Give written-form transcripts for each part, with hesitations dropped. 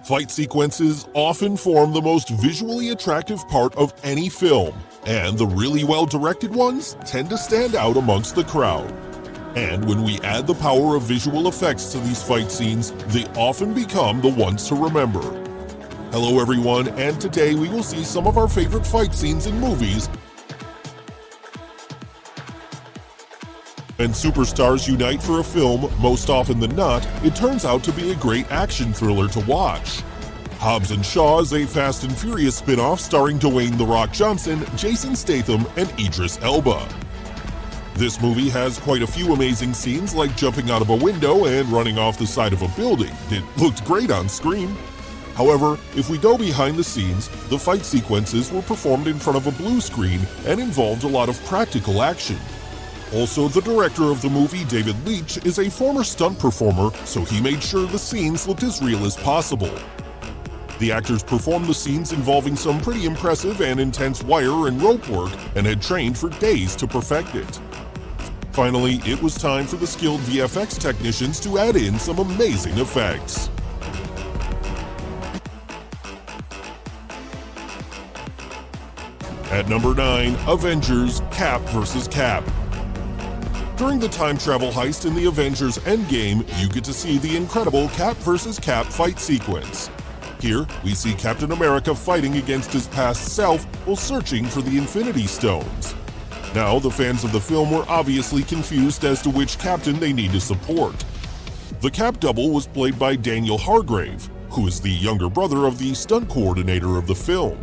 Fight sequences often form the most visually attractive part of any film, and the really well-directed ones tend to stand out amongst the crowd. And when we add the power of visual effects to these fight scenes, they often become the ones to remember. Hello everyone, and today we will see some of our favorite fight scenes in movies. When superstars unite for a film, most often than not, it turns out to be a great action thriller to watch. Hobbs & Shaw is a Fast and Furious spin-off starring Dwayne "The Rock" Johnson, Jason Statham, and Idris Elba. This movie has quite a few amazing scenes like jumping out of a window and running off the side of a building. It looked great on screen. However, if we go behind the scenes, the fight sequences were performed in front of a blue screen and involved a lot of practical action. Also, the director of the movie, David Leitch, is a former stunt performer, so he made sure the scenes looked as real as possible. The actors performed the scenes involving some pretty impressive and intense wire and rope work and had trained for days to perfect it. Finally, it was time for the skilled VFX technicians to add in some amazing effects. At number 9, Avengers Cap vs. Cap. During the time travel heist in the Avengers Endgame, you get to see the incredible Cap vs. Cap fight sequence. Here, we see Captain America fighting against his past self while searching for the Infinity Stones. Now, the fans of the film were obviously confused as to which Captain they need to support. The Cap double was played by Daniel Hargrave, who is the younger brother of the stunt coordinator of the film.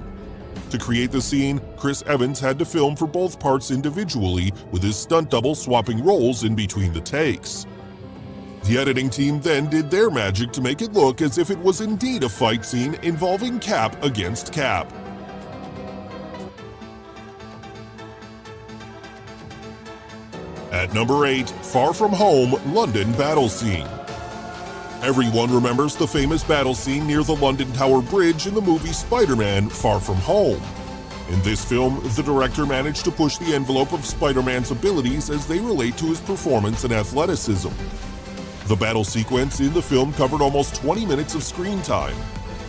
To create the scene, Chris Evans had to film for both parts individually, with his stunt double swapping roles in between the takes. The editing team then did their magic to make it look as if it was indeed a fight scene involving Cap against Cap. At number 8, Far From Home London battle scene. Everyone remembers the famous battle scene near the London Tower Bridge in the movie Spider-Man: Far From Home. In this film, the director managed to push the envelope of Spider-Man's abilities as they relate to his performance and athleticism. The battle sequence in the film covered almost 20 minutes of screen time.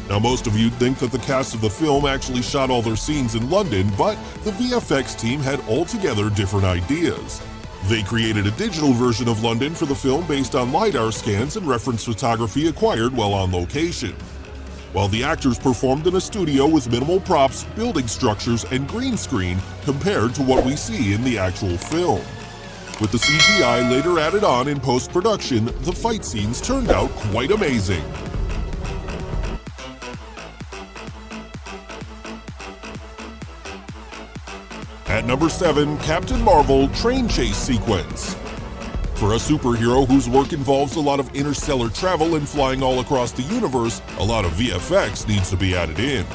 Now, most of you'd think that the cast of the film actually shot all their scenes in London, but the VFX team had altogether different ideas. They created a digital version of London for the film based on LiDAR scans and reference photography acquired while on location, while the actors performed in a studio with minimal props, building structures, and green screen compared to what we see in the actual film. With the CGI later added on in post-production, the fight scenes turned out quite amazing. At number 7, Captain Marvel train chase sequence. For a superhero whose work involves a lot of interstellar travel and flying all across the universe, a lot of VFX needs to be added in.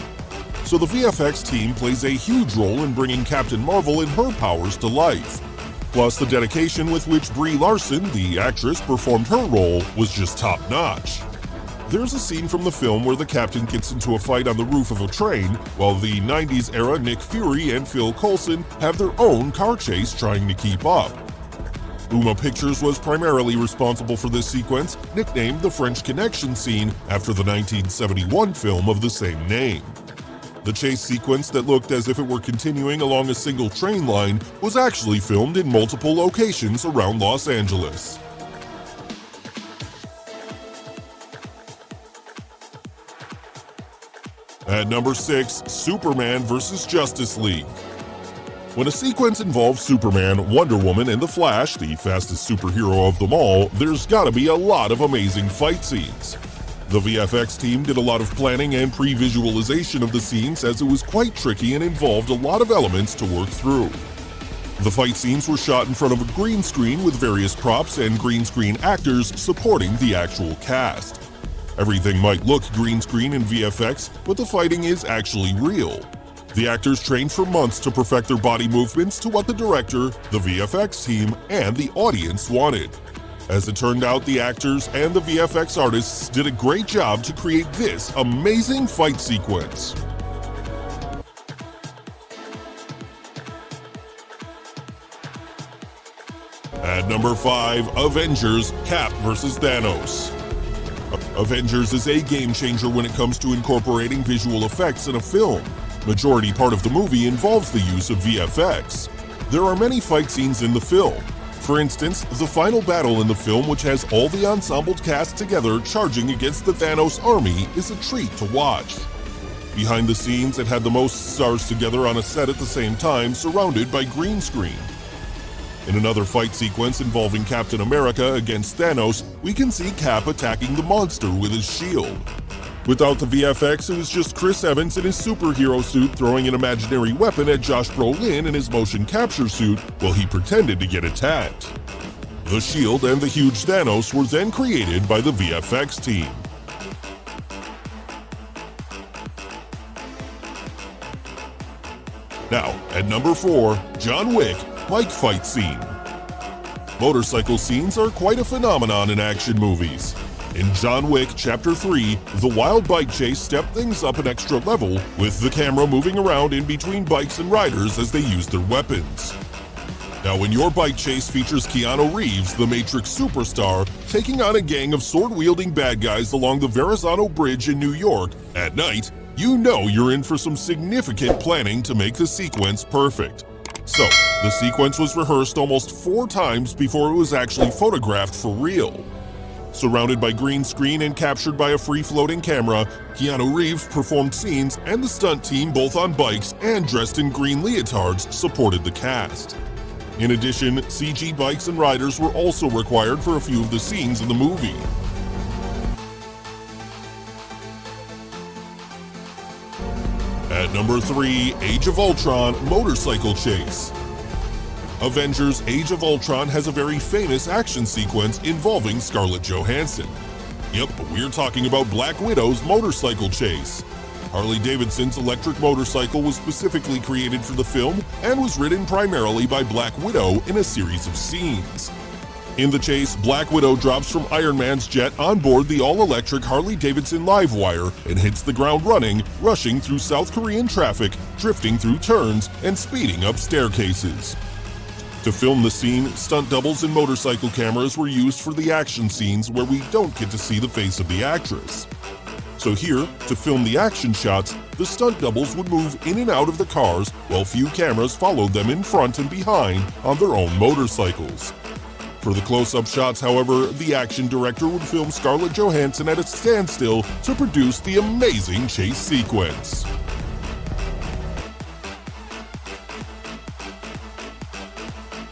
So the VFX team plays a huge role in bringing Captain Marvel and her powers to life. Plus, the dedication with which Brie Larson, the actress, performed her role was just top-notch. There's a scene from the film where the captain gets into a fight on the roof of a train, while the 90s era Nick Fury and Phil Coulson have their own car chase trying to keep up. Uma Pictures was primarily responsible for this sequence, nicknamed the French Connection scene after the 1971 film of the same name. The chase sequence that looked as if it were continuing along a single train line was actually filmed in multiple locations around Los Angeles. At number 6, Superman vs. Justice League. When a sequence involves Superman, Wonder Woman, and the Flash, the fastest superhero of them all, there's gotta be a lot of amazing fight scenes. The VFX team did a lot of planning and pre-visualization of the scenes as it was quite tricky and involved a lot of elements to work through. The fight scenes were shot in front of a green screen with various props and green screen actors supporting the actual cast. Everything might look green screen in VFX, but the fighting is actually real. The actors trained for months to perfect their body movements to what the director, the VFX team, and the audience wanted. As it turned out, the actors and the VFX artists did a great job to create this amazing fight sequence. At number 5, Avengers Cap vs. Thanos. Avengers is a game changer when it comes to incorporating visual effects in a film. Majority part of the movie involves the use of VFX. There are many fight scenes in the film. For instance, the final battle in the film, which has all the ensembled cast together charging against the Thanos army, is a treat to watch. Behind the scenes, it had the most stars together on a set at the same time, surrounded by green screen. In another fight sequence involving Captain America against Thanos, we can see Cap attacking the monster with his shield. Without the VFX, it was just Chris Evans in his superhero suit throwing an imaginary weapon at Josh Brolin in his motion capture suit while he pretended to get attacked. The shield and the huge Thanos were then created by the VFX team. Now, at number 4, John Wick bike fight scene. Motorcycle scenes are quite a phenomenon in action movies. In John Wick Chapter 3, the wild bike chase stepped things up an extra level, with the camera moving around in between bikes and riders as they used their weapons. Now, when your bike chase features Keanu Reeves, the Matrix superstar, taking on a gang of sword-wielding bad guys along the Verrazano Bridge in New York at night, you know you're in for some significant planning to make the sequence perfect. So, the sequence was rehearsed almost 4 times before it was actually photographed for real. Surrounded by green screen and captured by a free-floating camera, Keanu Reeves performed scenes, and the stunt team, both on bikes and dressed in green leotards, supported the cast. In addition, CG bikes and riders were also required for a few of the scenes in the movie. At number 3, Age of Ultron motorcycle chase. Avengers Age of Ultron has a very famous action sequence involving Scarlett Johansson. Yep, we're talking about Black Widow's motorcycle chase. Harley-Davidson's electric motorcycle was specifically created for the film and was ridden primarily by Black Widow in a series of scenes. In the chase, Black Widow drops from Iron Man's jet on board the all-electric Harley-Davidson Livewire and hits the ground running, rushing through South Korean traffic, drifting through turns, and speeding up staircases. To film the scene, stunt doubles and motorcycle cameras were used for the action scenes where we don't get to see the face of the actress. So here, to film the action shots, the stunt doubles would move in and out of the cars while few cameras followed them in front and behind on their own motorcycles. For the close-up shots, however, the action director would film Scarlett Johansson at a standstill to produce the amazing chase sequence.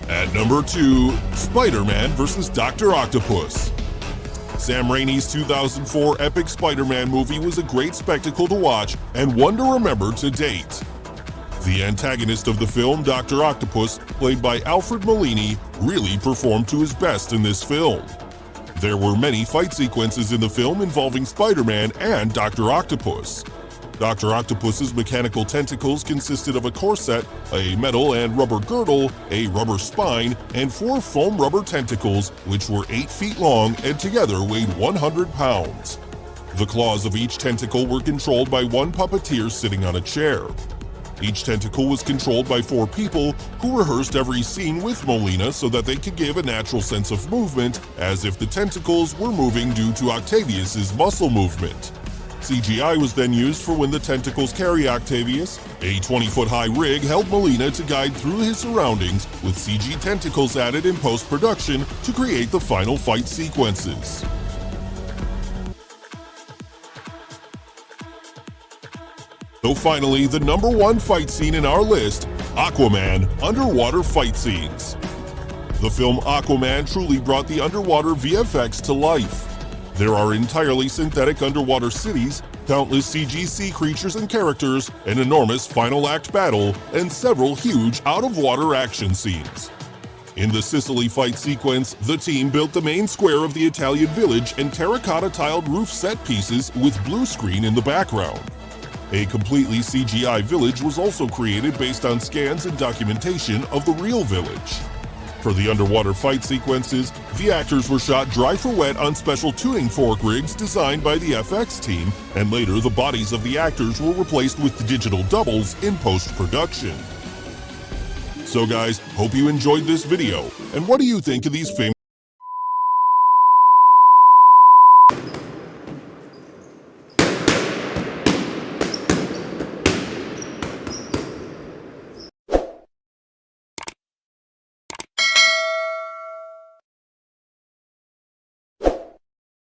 At number 2, Spider-Man vs. Dr. Octopus. Sam Raimi's 2004 epic Spider-Man movie was a great spectacle to watch and one to remember to date. The antagonist of the film, Dr. Octopus, played by Alfred Molina, really performed to his best in this film. There were many fight sequences in the film involving Spider-Man and Dr. Octopus. Dr. Octopus's mechanical tentacles consisted of a corset, a metal and rubber girdle, a rubber spine, and 4 foam rubber tentacles, which were 8 feet long and together weighed 100 pounds. The claws of each tentacle were controlled by one puppeteer sitting on a chair. Each tentacle was controlled by 4 people who rehearsed every scene with Molina so that they could give a natural sense of movement, as if the tentacles were moving due to Octavius's muscle movement. CGI was then used for when the tentacles carry Octavius. A 20-foot-high rig held Molina to guide through his surroundings, with CG tentacles added in post-production to create the final fight sequences. So finally, the number 1 fight scene in our list, Aquaman underwater fight scenes. The film Aquaman truly brought the underwater VFX to life. There are entirely synthetic underwater cities, countless CG sea creatures and characters, an enormous final act battle, and several huge out-of-water action scenes. In the Sicily fight sequence, the team built the main square of the Italian village and terracotta-tiled roof set pieces with blue screen in the background. A completely CGI village was also created based on scans and documentation of the real village. For the underwater fight sequences, the actors were shot dry for wet on special tuning fork rigs designed by the FX team, and later the bodies of the actors were replaced with digital doubles in post-production. So guys, hope you enjoyed this video, and what do you think of these famous